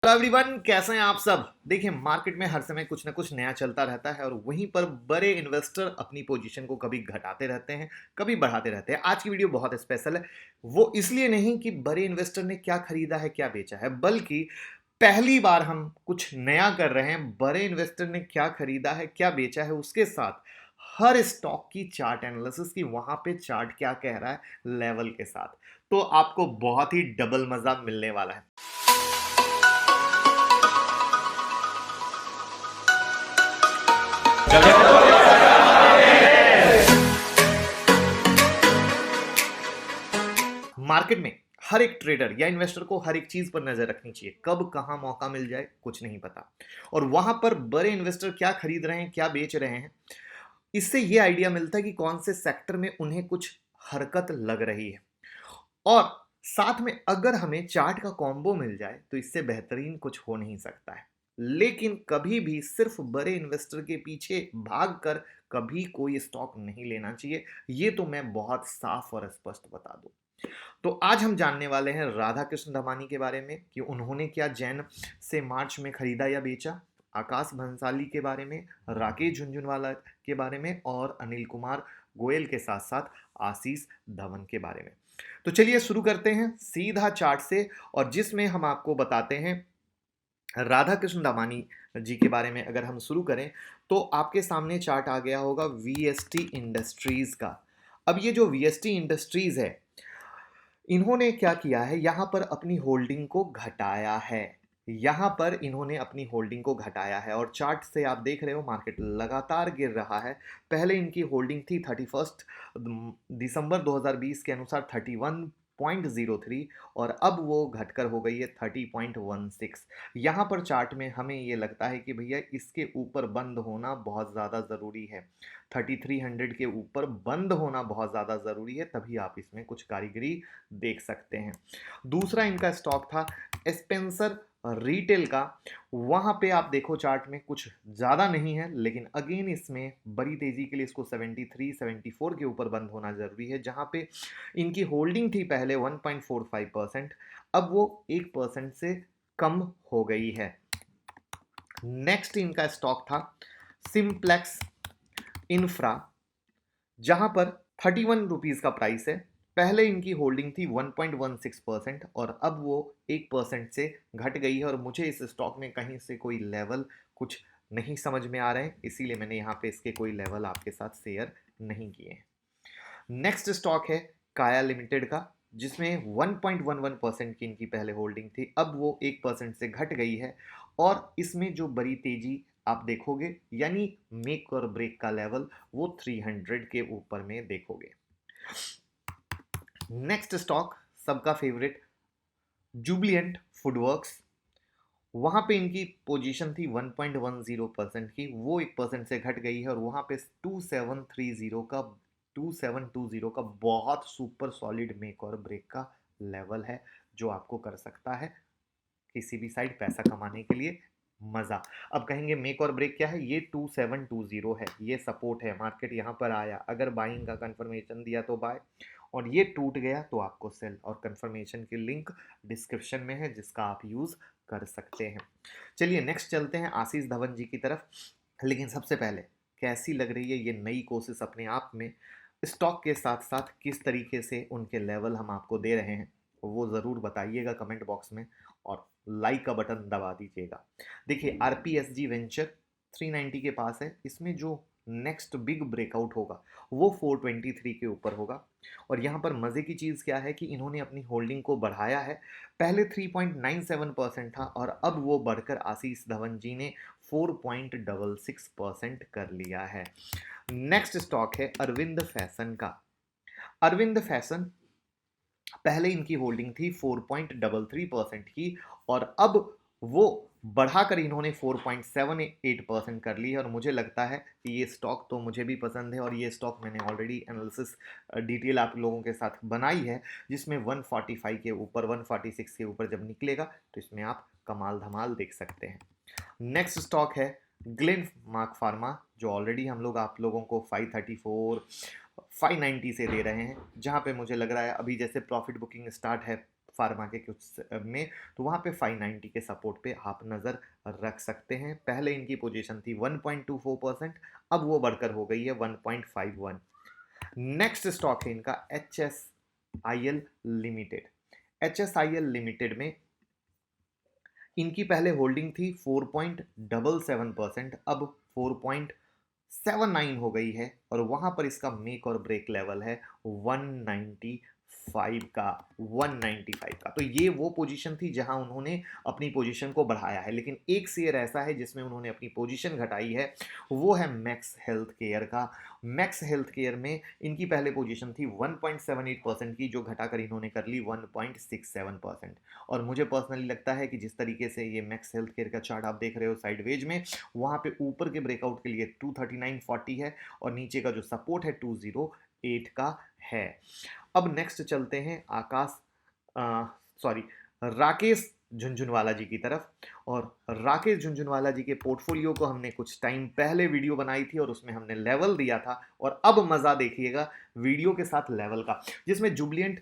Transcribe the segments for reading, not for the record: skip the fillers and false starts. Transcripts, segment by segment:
Hello everyone, कैसे हैं आप सब। देखिए, मार्केट में हर समय कुछ ना कुछ नया चलता रहता है और वहीं पर बड़े इन्वेस्टर अपनी पोजीशन को कभी घटाते रहते हैं, कभी बढ़ाते रहते हैं। आज की वीडियो बहुत स्पेशल है। वो इसलिए नहीं कि बड़े इन्वेस्टर ने क्या खरीदा है, क्या बेचा है, बल्कि पहली बार हम कुछ नया कर रहे हैं। बड़े इन्वेस्टर ने क्या खरीदा है, क्या बेचा है, उसके साथ हर स्टॉक की चार्ट एनालिसिस की, वहां पे चार्ट क्या कह रहा है लेवल के साथ। तो आपको बहुत ही डबल मजा मिलने वाला है। मार्केट में हर एक ट्रेडर या इन्वेस्टर को हर एक चीज पर नजर रखनी चाहिए। कब कहां मौका मिल जाए कुछ नहीं पता। और वहां पर बड़े इन्वेस्टर क्या खरीद रहे हैं, क्या बेच रहे हैं, इससे यह आइडिया मिलता है कि कौन से सेक्टर में उन्हें कुछ हरकत लग रही है। और साथ में अगर हमें चार्ट का कॉम्बो मिल जाए तो इससे बेहतरीन कुछ हो नहीं सकता है। लेकिन कभी भी सिर्फ बड़े इन्वेस्टर के पीछे भागकर कभी कोई स्टॉक नहीं लेना चाहिए। यह तो मैं बहुत साफ और स्पष्ट बता दूं। तो आज हम जानने वाले हैं राधा कृष्ण दमानी के बारे में कि उन्होंने क्या जैन से मार्च में खरीदा या बेचा, आकाश भंसाली के बारे में, राकेश झुनझुनवाला के बारे में और अनिल कुमार गोयल के साथ साथ आशीष धवन के बारे में। तो चलिए शुरू करते हैं सीधा चार्ट से, और जिसमें हम आपको बताते हैं राधा कृष्ण दामानी जी के बारे में। अगर हम शुरू करें तो आपके सामने चार्ट आ गया होगा वीएसटी इंडस्ट्रीज का। अब ये जो वीएसटी इंडस्ट्रीज है, इन्होंने क्या किया है, यहां पर अपनी होल्डिंग को घटाया है। यहां पर इन्होंने अपनी होल्डिंग को घटाया है और चार्ट से आप देख रहे हो मार्केट लगातार गिर रहा है। पहले इनकी होल्डिंग थी 31 दिसंबर 2020 के अनुसार 31.03, और अब वो घटकर हो गई है 30.16। यहाँ पर चार्ट में हमें ये लगता है कि भैया इसके ऊपर बंद होना बहुत ज़्यादा ज़रूरी है। 3300 के ऊपर बंद होना बहुत ज़्यादा ज़रूरी है, तभी आप इसमें कुछ कारीगरी देख सकते हैं। दूसरा इनका स्टॉक था स्पेंसर रिटेल का। वहां पे आप देखो चार्ट में कुछ ज़्यादा नहीं है, लेकिन अगेन इसमें बड़ी तेजी के लिए इसको 73 74 के ऊपर बंद होना ज़रूरी है। जहां पे इनकी होल्डिंग थी पहले 1.45%, अब वो 1% से कम हो गई है। नेक्स्ट इनका स्टॉक था सिंप्लेक्स इंफ्रा, जहां पर 31 रुपीज का प्राइस है। पहले इनकी होल्डिंग थी 1.16% और अब वो 1% से घट गई है, और मुझे इस स्टॉक में कहीं से कोई लेवल कुछ नहीं समझ में आ रहे हैं, इसीलिए मैंने यहाँ पे इसके कोई लेवल आपके साथ शेयर नहीं किए हैं। नेक्स्ट स्टॉक है काया लिमिटेड का, जिसमें 1.11% की इनकी पहले होल्डिंग थी, अब वो 1% से घट गई है। और इसमें जो बड़ी तेजी आप देखोगे, यानी मेक और ब्रेक का लेवल, वो 300 के ऊपर में देखोगे। नेक्स्ट स्टॉक सबका फेवरेट जुबिलियंट फूडवर्क्स, वहां पे इनकी पोजीशन थी 1.10% की, वो 1% से घट गई है, और वहां पे 2720 का बहुत सुपर सॉलिड मेक और ब्रेक का लेवल है, जो आपको कर सकता है किसी भी साइड पैसा कमाने के लिए मजा। अब कहेंगे मेक और ब्रेक क्या है, ये 2720 है, ये सपोर्ट है। मार्केट यहाँ पर आया, अगर बाइंग का कंफर्मेशन दिया तो बाय, और ये टूट गया तो आपको सेल, और कंफर्मेशन की लिंक डिस्क्रिप्शन में है, जिसका आप यूज कर सकते हैं। चलिए नेक्स्ट चलते हैं आशीष धवन जी की तरफ। लेकिन सबसे पहले, कैसी लग रही है ये नई कोशिश अपने आप में, स्टॉक के साथ साथ किस तरीके से उनके लेवल हम आपको दे रहे हैं, वो ज़रूर बताइएगा कमेंट बॉक्स में, और लाइक का बटन दबा दीजिएगा। देखिए आरपीएसजी वेंचर 390 के पास है, इसमें जो नेक्स्ट बिग ब्रेकआउट होगा वो 423 के ऊपर होगा। और यहाँ पर मज़े की चीज़ क्या है कि इन्होंने अपनी होल्डिंग को बढ़ाया है। पहले 3.97% था, और अब वो बढ़कर आशीष धवन जी ने 4.66% कर लिया है। नेक्स्ट स्टॉक है अरविंद फैशन का। अरविंद फैशन, पहले इनकी होल्डिंग थी 4.33% की, और अब वो बढ़ाकर इन्होंने 4.78% कर ली है। और मुझे लगता है कि ये स्टॉक तो मुझे भी पसंद है, और ये स्टॉक मैंने ऑलरेडी एनालिसिस डिटेल आप लोगों के साथ बनाई है, जिसमें 145 के ऊपर, 146 के ऊपर जब निकलेगा तो इसमें आप कमाल धमाल देख सकते हैं। नेक्स्ट स्टॉक है ग्लेन मार्क फार्मा, जो ऑलरेडी हम लोग आप लोगों को 534 590 से दे रहे हैं, जहां पे मुझे लग रहा है अभी जैसे प्रॉफिट बुकिंग स्टार्ट है फार्मा के कुछ में, तो वहाँ पे 590 के सपोर्ट पे आप नज़र रख सकते हैं। पहले इनकी पोजीशन थी 1.24%, अब वो बढ़कर हो गई है 1.51। नेक्स्ट स्टॉक है इनका HSIL लिमिटेड। HSIL लिमिटेड में इनकी पहले होल्डिंग थी 4.77%, अब 4.79 हो गई है, और वहां पर इसका मेक और ब्रेक लेवल है 195 का। 195 का, तो ये वो पोजीशन थी जहां उन्होंने अपनी पोजीशन को बढ़ाया है। लेकिन एक शेयर ऐसा है जिसमें उन्होंने अपनी पोजीशन घटाई है, वो है मैक्स हेल्थ केयर का। मैक्स हेल्थ केयर में इनकी पहले पोजीशन थी 1.78% की, जो घटाकर इन्होंने कर ली 1.67%। और मुझे पर्सनली लगता है कि जिस तरीके से ये मैक्स हेल्थ केयर का चार्ट आप देख रहे हो साइडवेज में, वहाँ पे ऊपर के ब्रेकआउट के लिए 239.40 है, और नीचे का जो सपोर्ट है 208 का है। अब नेक्स्ट चलते हैं राकेश झुनझुनवाला जी की तरफ। और राकेश झुनझुनवाला जी के पोर्टफोलियो को हमने कुछ टाइम पहले वीडियो बनाई थी, और उसमें हमने लेवल दिया था। और अब मज़ा देखिएगा वीडियो के साथ लेवल का, जिसमें जुबिलेंट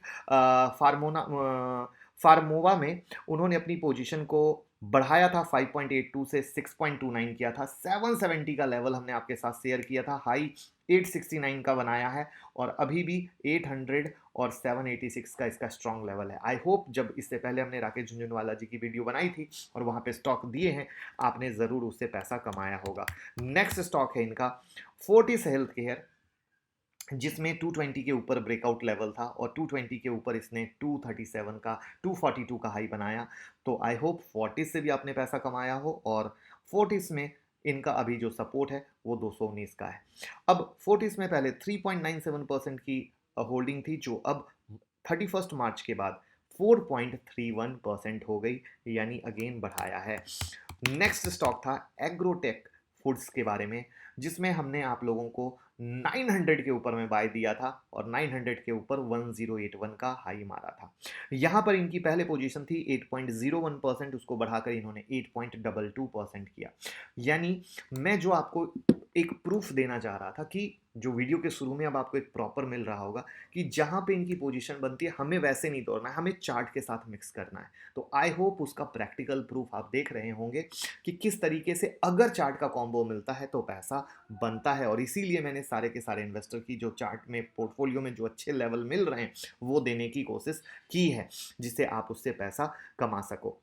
फार्मोवा में उन्होंने अपनी पोजीशन को बढ़ाया था 5.82 से 6.29 किया था। 770 का लेवल हमने आपके साथ शेयर किया था, हाई 869 का बनाया है, और अभी भी 800 और 786 का इसका स्ट्रॉन्ग लेवल है। आई होप जब इससे पहले हमने राकेश झुनझुनवाला जी की वीडियो बनाई थी और वहाँ पे स्टॉक दिए हैं, आपने ज़रूर उससे पैसा कमाया होगा। नेक्स्ट स्टॉक है इनका फोर्टिस हेल्थ केयर, जिसमें 220 के ऊपर ब्रेकआउट लेवल था, और 220 के ऊपर इसने 237 का 242 का हाई बनाया। तो आई होप फोर्टिस से भी आपने पैसा कमाया हो, और फोर्टिस में इनका अभी जो सपोर्ट है वो 219 का है। अब फोर्टिस में पहले 3.97% की होल्डिंग थी, जो अब 31 मार्च के बाद 4.31% हो गई, यानी अगेन बढ़ाया है। नेक्स्ट स्टॉक था एग्रोटेक फूड्स के बारे में, जिसमें हमने आप लोगों को 900 के ऊपर में बाय दिया था, और 900 के ऊपर 1081 का हाई मारा था। यहाँ पर इनकी पहले पोजीशन थी 8.01%, उसको बढ़ाकर इन्होंने 8.22% किया। यानी मैं जो आपको एक प्रूफ देना चाह रहा था, कि जो वीडियो के शुरू में अब आपको एक प्रॉपर मिल रहा होगा, कि जहाँ पे इनकी पोजीशन बनती है हमें वैसे नहीं तोड़ना है, हमें चार्ट के साथ मिक्स करना है। तो आई होप उसका प्रैक्टिकल प्रूफ आप देख रहे होंगे कि किस तरीके से अगर चार्ट का कॉम्बो मिलता है तो पैसा बनता है। और इसीलिए मैंने सारे के सारे इन्वेस्टर की जो चार्ट में पोर्टफोलियो में जो अच्छे लेवल मिल रहे हैं वो देने की कोशिश की है, जिससे आप उससे पैसा कमा सको।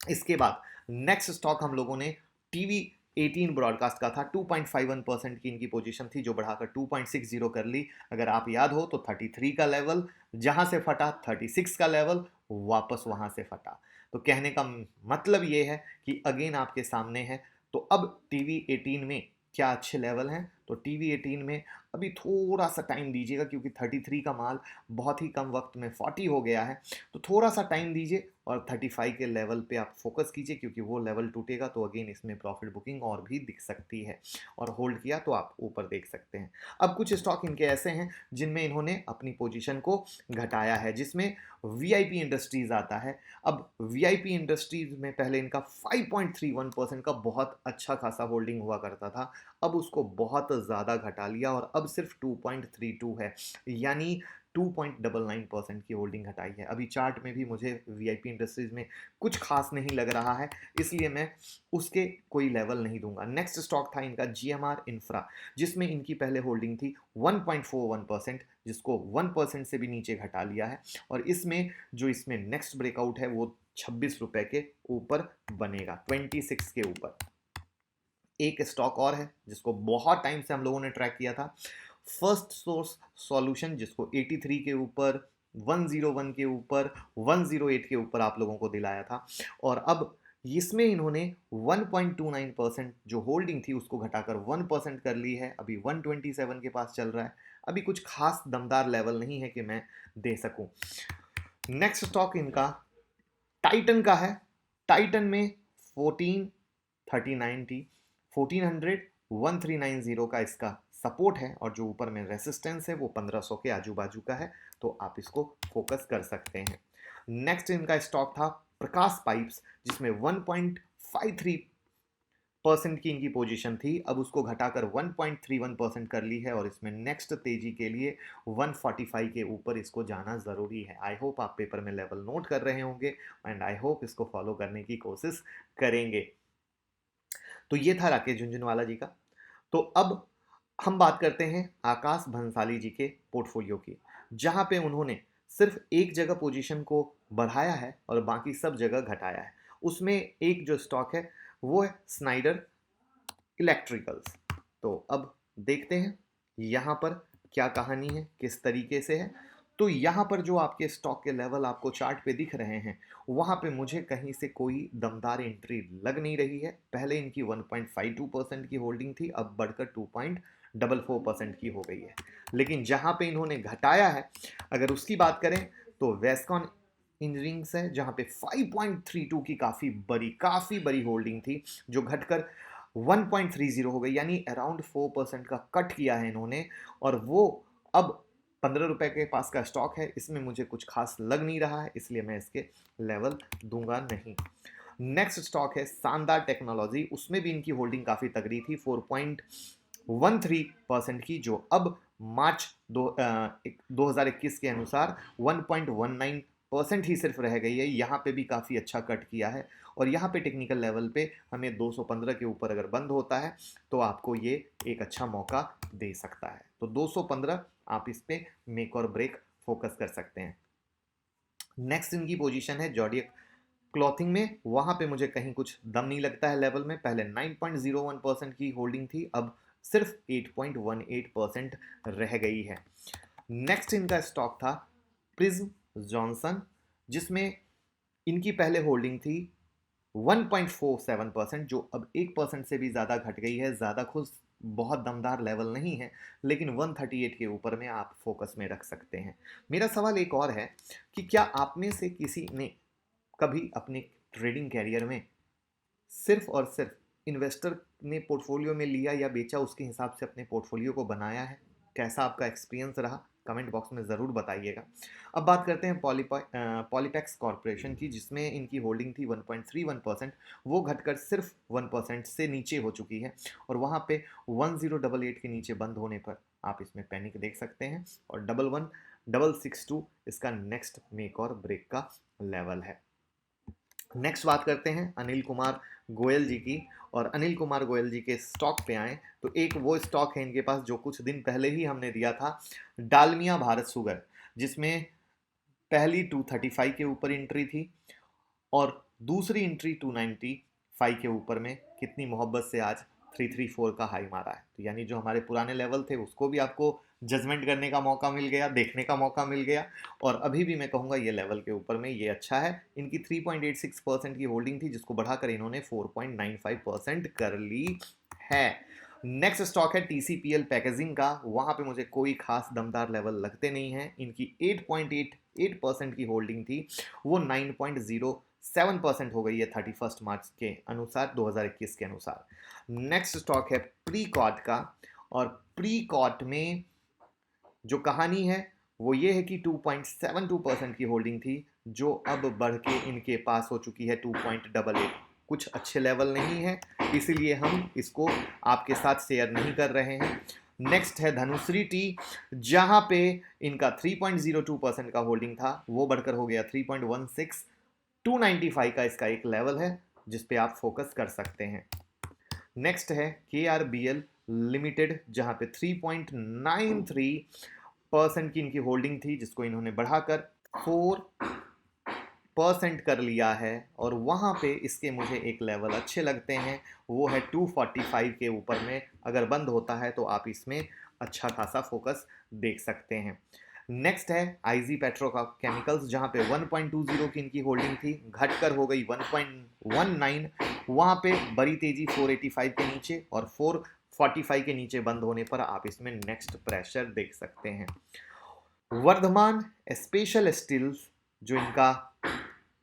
इसके बाद नेक्स्ट स्टॉक हम लोगों ने टीवी 18 ब्रॉडकास्ट का था। 2.51% की इनकी पोजीशन थी, जो बढ़ाकर 2.60 कर ली। अगर आप याद हो तो 33 का लेवल जहां से फटा, 36 का लेवल वापस वहां से फटा। तो कहने का मतलब ये है कि अगेन आपके सामने है। तो अब टीवी 18 में क्या अच्छे लेवल हैं, तो टीवी 18 में अभी थोड़ा सा टाइम दीजिएगा, क्योंकि 33 का माल बहुत ही कम वक्त में 40 हो गया है। तो थोड़ा सा टाइम दीजिए, और 35 के लेवल पे आप फोकस कीजिए, क्योंकि वो लेवल टूटेगा तो अगेन इसमें प्रॉफिट बुकिंग और भी दिख सकती है, और होल्ड किया तो आप ऊपर देख सकते हैं। अब कुछ स्टॉक इनके ऐसे हैं जिनमें इन्होंने अपनी पोजीशन को घटाया है, जिसमें वीआईपी इंडस्ट्रीज आता है। अब वीआईपी इंडस्ट्रीज में पहले इनका 5.31% का बहुत अच्छा खासा होल्डिंग हुआ करता था, अब उसको बहुत ज़्यादा घटा लिया, और अब सिर्फ 2.32 है, यानी 2.99% की होल्डिंग घटाई है। अभी चार्ट में भी मुझे वीआईपी इंडस्ट्रीज में कुछ खास नहीं लग रहा है, इसलिए मैं उसके कोई लेवल नहीं दूंगा। नेक्स्ट स्टॉक था इनका जीएमआर इंफ्रा, जिसमें इनकी पहले होल्डिंग थी 1.41%, जिसको 1% से भी नीचे घटा लिया है, और इसमें जो इसमें नेक्स्ट ब्रेकआउट है वो 26 रुपए के ऊपर बनेगा, 26 के ऊपर। एक स्टॉक और है जिसको बहुत टाइम से हम लोगों ने ट्रैक किया था, फर्स्ट सोर्स सॉल्यूशन, जिसको 83 के ऊपर, 101 के ऊपर, 108 के ऊपर आप लोगों को दिलाया था। और अब इसमें इन्होंने 1.29% जो होल्डिंग थी उसको घटाकर 1% कर ली है, अभी 127 के पास चल रहा है। अभी कुछ खास दमदार लेवल नहीं है कि मैं दे सकूं। नेक्स्ट स्टॉक इनका टाइटन का है। टाइटन में 1430 1400 1390 का इसका सपोर्ट है, और जो ऊपर में रेसिस्टेंस है वो 1500 के आजू बाजू का है, तो आप इसको फोकस कर सकते हैं। नेक्स्ट इनका स्टॉक था प्रकाश पाइप्स, जिसमें 1.53 परसेंट की इनकी पोजीशन थी, अब उसको घटाकर 1.31% कर ली है और इसमें नेक्स्ट तेजी के लिए 145 के ऊपर इसको जाना ज़रूरी है। आई होप आप पेपर में लेवल नोट कर रहे होंगे एंड आई होप इसको फॉलो करने की कोशिश करेंगे। तो ये था राकेश झुनझुनवाला जी का। तो अब हम बात करते हैं आकाश भंसाली जी के पोर्टफोलियो की, जहां पे उन्होंने सिर्फ एक जगह पोजीशन को बढ़ाया है और बाकी सब जगह घटाया है। उसमें एक जो स्टॉक है वो है स्नाइडर इलेक्ट्रिकल्स। तो अब देखते हैं यहाँ पर क्या कहानी है, किस तरीके से है। तो यहाँ पर जो आपके स्टॉक के लेवल आपको चार्ट पे दिख रहे हैं, वहाँ पे मुझे कहीं से कोई दमदार एंट्री लग नहीं रही है। पहले इनकी 1.52% की होल्डिंग थी, अब बढ़कर 2.44% की हो गई है। लेकिन जहाँ पे इन्होंने घटाया है, अगर उसकी बात करें तो वेस्कॉन इंजीनियरिंग्स है, जहाँ पे 5.32 की काफ़ी बड़ी होल्डिंग थी, जो घटकर 1.30 हो गई, यानी अराउंड 4% का कट किया है इन्होंने। और वो अब 15 रुपए के पास का स्टॉक है, इसमें मुझे कुछ खास लग नहीं रहा है, इसलिए मैं इसके लेवल दूंगा नहीं। नेक्स्ट स्टॉक है शानदार टेक्नोलॉजी, उसमें भी इनकी होल्डिंग काफ़ी तगड़ी थी 4.13% की, जो अब मार्च 2021 के अनुसार 1.19% ही सिर्फ रह गई है। यहाँ पे भी काफ़ी अच्छा कट किया है और यहाँ पे टेक्निकल लेवल पे हमें 215 के ऊपर अगर बंद होता है तो आपको ये एक अच्छा मौका दे सकता है। तो 215 आप इस पे मेक और ब्रेक फोकस कर सकते हैं। नेक्स्ट इनकी पोजीशन है जॉडियक क्लॉथिंग में, वहां पे मुझे कहीं कुछ दम नहीं लगता है लेवल में। पहले 9.01% की होल्डिंग थी, अब सिर्फ 8.18% रह गई है। नेक्स्ट इनका स्टॉक था प्रिज्म जॉनसन, जिसमें इनकी पहले होल्डिंग थी 1.47%, जो अब 1% से भी ज़्यादा घट गई है। ज़्यादा खुद बहुत दमदार लेवल नहीं है, लेकिन 138 के ऊपर में आप फोकस में रख सकते हैं। मेरा सवाल एक और है कि क्या आप में से किसी ने कभी अपने ट्रेडिंग कैरियर में सिर्फ और सिर्फ इन्वेस्टर ने पोर्टफोलियो में लिया या बेचा उसके हिसाब से अपने पोर्टफोलियो को बनाया है? कैसा आपका एक्सपीरियंस रहा, कमेंट बॉक्स में ज़रूर बताइएगा। अब बात करते हैं पॉलीपैक्स कॉरपोरेशन की, जिसमें इनकी होल्डिंग थी 1.31%, वो घटकर सिर्फ 1% से नीचे हो चुकी है और वहाँ पे 1088 के नीचे बंद होने पर आप इसमें पैनिक देख सकते हैं और 11662 इसका नेक्स्ट मेक और ब्रेक का लेवल है। नेक्स्ट बात करते हैं अनिल कुमार गोयल जी की, और अनिल कुमार गोयल जी के स्टॉक पे आए तो एक वो स्टॉक है इनके पास जो कुछ दिन पहले ही हमने दिया था, डालमिया भारत शुगर, जिसमें पहली 235 के ऊपर एंट्री थी और दूसरी एंट्री 295 के ऊपर में कितनी मोहब्बत से आज 334 का हाई मारा है। तो यानी जो हमारे पुराने लेवल थे उसको भी आपको जजमेंट करने का मौका मिल गया, देखने का मौका मिल गया, और अभी भी मैं कहूँगा ये लेवल के ऊपर में ये अच्छा है। इनकी 3.86% की होल्डिंग थी, जिसको बढ़ाकर इन्होंने 4.95% कर ली है। नेक्स्ट स्टॉक है टीसीपीएल पैकेजिंग का, वहाँ पे मुझे कोई खास दमदार लेवल लगते नहीं हैं। इनकी 8.88% की होल्डिंग थी, वो 9.07% हो गई है 31 मार्च के अनुसार, 2021 के अनुसार। नेक्स्ट स्टॉक है प्रीकॉट का, और प्रीकॉट में जो कहानी है वो ये है कि 2.72% की होल्डिंग थी, जो अब बढ़ के इनके पास हो चुकी है 2.88। कुछ अच्छे लेवल नहीं है, इसीलिए हम इसको आपके साथ शेयर नहीं कर रहे हैं। नेक्स्ट है धनुश्री टी, जहां पे इनका 3.02% का होल्डिंग था, वो बढ़कर हो गया 3.16। 295 का इसका एक लेवल है जिस पे आप फोकस कर सकते हैं। नेक्स्ट है KRBL लिमिटेड, जहां पे 3.93% की इनकी होल्डिंग थी, जिसको इन्होंने बढ़ाकर 4% कर लिया है, और वहाँ पे इसके मुझे एक लेवल अच्छे लगते हैं, वो है 245 के ऊपर में अगर बंद होता है तो आप इसमें अच्छा खासा फोकस देख सकते हैं। नेक्स्ट है IG पेट्रोकेमिकल्स, जहाँ पे 1.20 की इनकी होल्डिंग थी, घटकर हो गई 1.19। वहाँ पे बड़ी तेजी 485 के नीचे और 445 के नीचे बंद होने पर आप इसमें नेक्स्ट प्रेशर देख सकते हैं। वर्धमान स्पेशल स्टील्स, जो इनका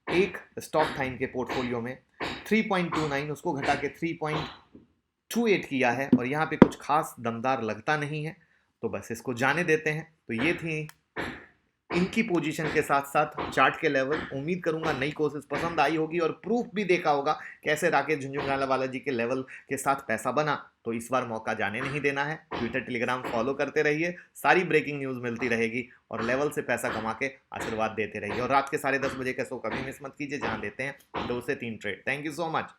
एक स्टॉक था इनके पोर्टफोलियो में, 3.29, उसको घटा के 3.28 किया है और यहाँ पे कुछ खास दमदार लगता नहीं है, तो बस इसको जाने देते हैं। तो ये थी इनकी पोजीशन के साथ साथ चार्ट के लेवल। उम्मीद करूंगा नई कोशिश पसंद आई होगी और प्रूफ भी देखा होगा कैसे राकेश झुनझुनवाला जी के लेवल के साथ पैसा बना। तो इस बार मौका जाने नहीं देना है। ट्विटर टेलीग्राम फॉलो करते रहिए, सारी ब्रेकिंग न्यूज़ मिलती रहेगी और लेवल से पैसा कमा के आशीर्वाद देते रहिए। और रात के 10:30 बजे का शो कभी मिस मत कीजिए, जहां देते हैं 2 से 3 trade. Thank you so much.